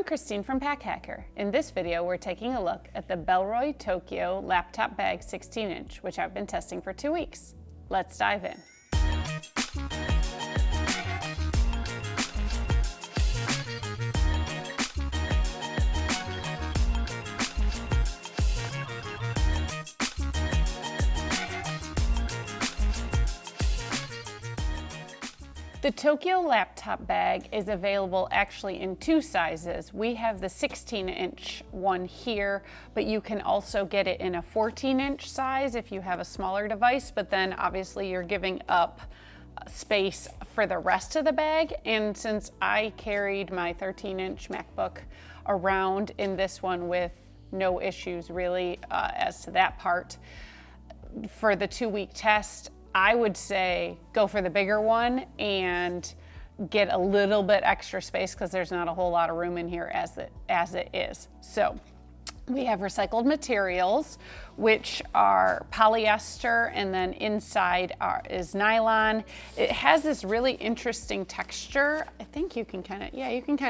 I'm Christine from Pack Hacker. In this video, we're taking a look at the Bellroy Tokyo Laptop Bag 16-inch, which I've been testing for 2 weeks. Let's dive in. The Tokyo Laptop Bag is available actually in 2 sizes. We have the 16-inch one here, but you can also get it in a 14-inch size if you have a smaller device, but then obviously you're giving up space for the rest of the bag. And since I carried my 13-inch MacBook around in this one with no issues really as to that part, for the 2-week test, I would say go for the bigger one and get a little bit extra space because there's not a whole lot of room in here as it is. So we have recycled materials, which are polyester, and then inside is nylon. It has this really interesting texture. I think you can kind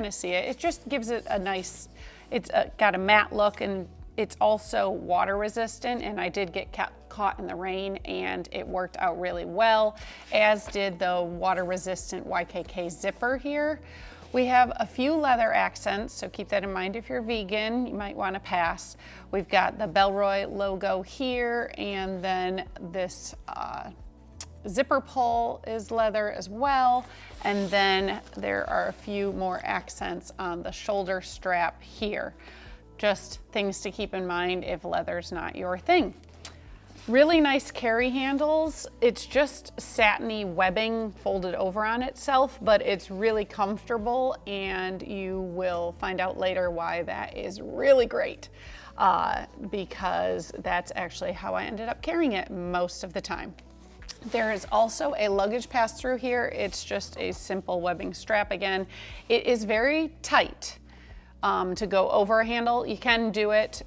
of see it. It just gives it a nice, it's got a matte look, and it's also water resistant, and I did get caught in the rain and it worked out really well, as did the water resistant YKK zipper here. We have a few leather accents, so keep that in mind if you're vegan, you might want to pass. We've got the Bellroy logo here, and then this zipper pull is leather as well, and then there are a few more accents on the shoulder strap here. Just things to keep in mind if leather's not your thing. Really nice carry handles. It's just satiny webbing folded over on itself, but it's really comfortable, and you will find out later why that is really great, because that's actually how I ended up carrying it most of the time. There is also a luggage pass-through here. It's just a simple webbing strap again. It is very tight. To go over a handle, you can do it,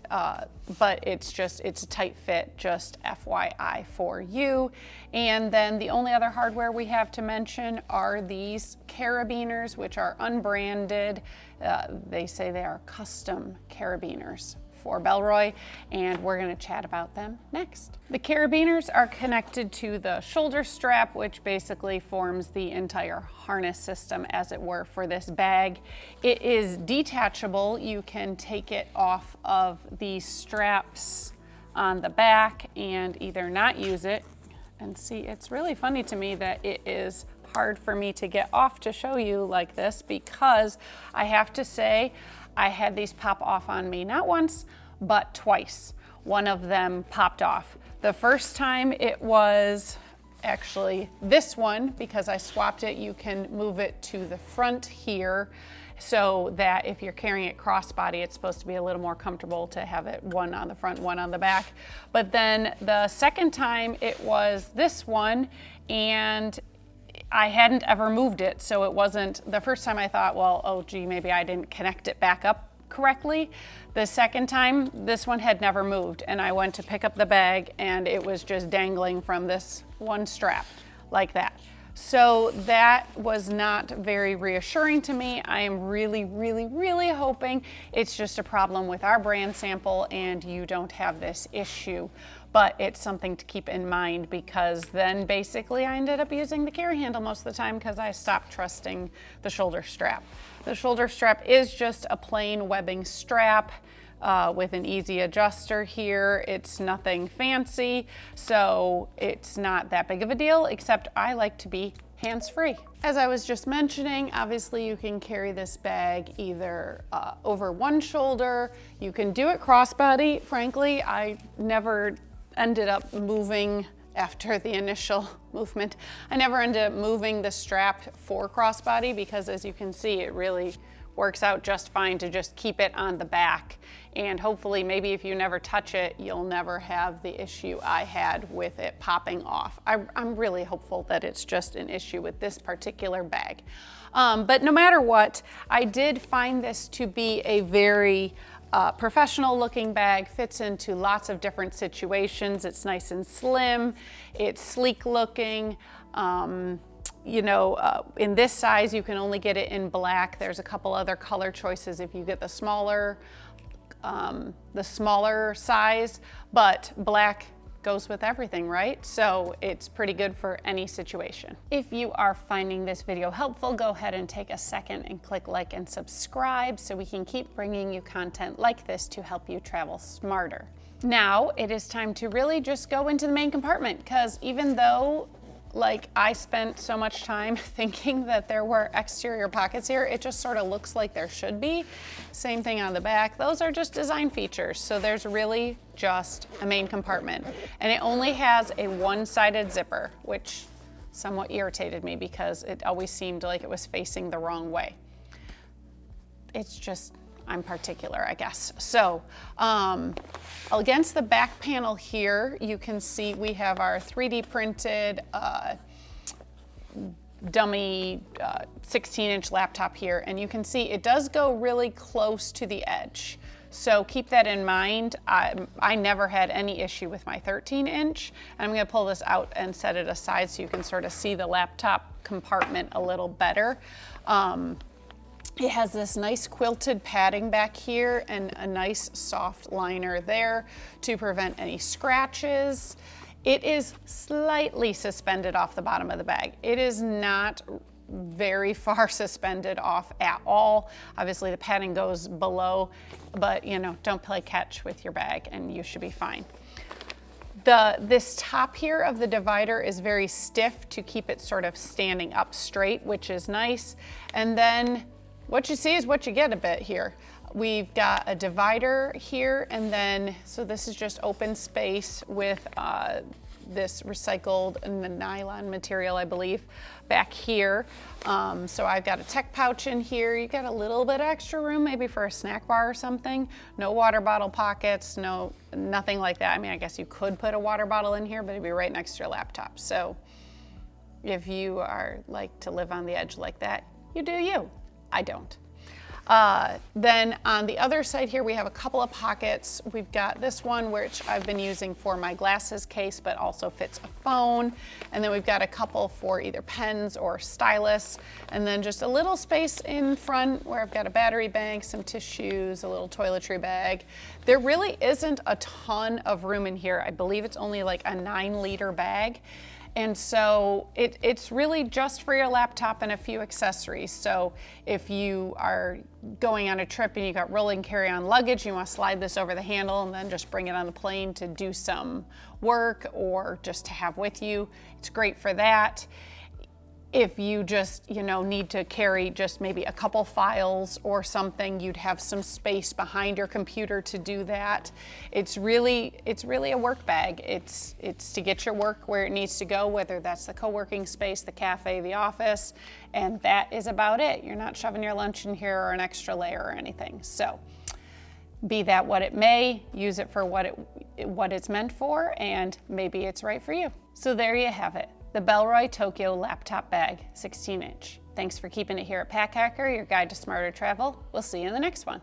but it's a tight fit, just FYI for you. And then the only other hardware we have to mention are these carabiners, which are unbranded. They say they are custom carabiners for Bellroy, and we're going to chat about them next. The carabiners are connected to the shoulder strap, which basically forms the entire harness system, as it were, for this bag. It is detachable. You can take it off of the straps on the back and either not use it. And see, it's really funny to me that it is hard for me to get off to show you like this, because I have to say I had these pop off on me not once, but twice. One of them popped off. The first time it was actually this one, because I swapped it. You can move it to the front here so that if you're carrying it crossbody, it's supposed to be a little more comfortable to have it one on the front, one on the back. But then the second time it was this one, and I hadn't ever moved it, so it wasn't, the first time I thought, well, oh gee, maybe I didn't connect it back up correctly. The second time, this one had never moved, and I went to pick up the bag and it was just dangling from this one strap like that. So that was not very reassuring to me. I am really, really, really hoping it's just a problem with our brand sample and you don't have this issue. But it's something to keep in mind, because then basically I ended up using the carry handle most of the time because I stopped trusting the shoulder strap. The shoulder strap is just a plain webbing strap with an easy adjuster here. It's nothing fancy, so it's not that big of a deal, except I like to be hands-free. As I was just mentioning, obviously you can carry this bag either over one shoulder. You can do it crossbody. Frankly, I never ended up moving after the initial movement. I never ended up moving the strap for crossbody, because as you can see, it really works out just fine to just keep it on the back. And hopefully, maybe if you never touch it, you'll never have the issue I had with it popping off. I'm really hopeful that it's just an issue with this particular bag. But no matter what, I did find this to be a very professional looking bag. Fits into lots of different situations. It's nice and slim. It's sleek looking. you know, in this size, you can only get it in black. There's a couple other color choices if you get the smaller size, but black goes with everything, right? So it's pretty good for any situation. If you are finding this video helpful, go ahead and take a second and click like and subscribe so we can keep bringing you content like this to help you travel smarter. Now it is time to really just go into the main compartment, because even though like I spent so much time thinking that there were exterior pockets here, it just sort of looks like there should be. Same thing on the back. Those are just design features. So there's really just a main compartment, and it only has a one-sided zipper, which somewhat irritated me because it always seemed like it was facing the wrong way. It's just, I'm particular, I guess. So against the back panel here, you can see we have our 3D printed dummy 16-inch laptop here, and you can see it does go really close to the edge. So keep that in mind. I never had any issue with my 13-inch. I'm gonna pull this out and set it aside so you can sort of see the laptop compartment a little better. It has this nice quilted padding back here and a nice soft liner there to prevent any scratches. It is slightly suspended off the bottom of the bag. It is not very far suspended off at all. Obviously the padding goes below, but you know, don't play catch with your bag and you should be fine. This top here of the divider is very stiff to keep it sort of standing up straight, which is nice. And then what you see is what you get a bit here. We've got a divider here, and then, so this is just open space with this recycled nylon material, I believe, back here. So I've got a tech pouch in here. You got a little bit extra room, maybe for a snack bar or something. No water bottle pockets, nothing like that. I mean, I guess you could put a water bottle in here, but it'd be right next to your laptop. So if you are like to live on the edge like that, you do you. I don't. Then on the other side here, we have a couple of pockets. We've got this one, which I've been using for my glasses case, but also fits a phone. And then we've got a couple for either pens or stylus. And then just a little space in front where I've got a battery bank, some tissues, a little toiletry bag. There really isn't a ton of room in here. I believe it's only like a 9-liter bag. And so it's really just for your laptop and a few accessories. So if you are going on a trip and you got rolling carry-on luggage, you want to slide this over the handle and then just bring it on the plane to do some work or just to have with you. It's great for that. If you just, you know, need to carry just maybe a couple files or something, you'd have some space behind your computer to do that. It's really a work bag. It's to get your work where it needs to go, whether that's the co-working space, the cafe, the office, and that is about it. You're not shoving your lunch in here or an extra layer or anything. So be that what it may, use it for what it's meant for, and maybe it's right for you. So there you have it. The Bellroy Tokyo Laptop Bag, 16-inch. Thanks for keeping it here at Pack Hacker, your guide to smarter travel. We'll see you in the next one.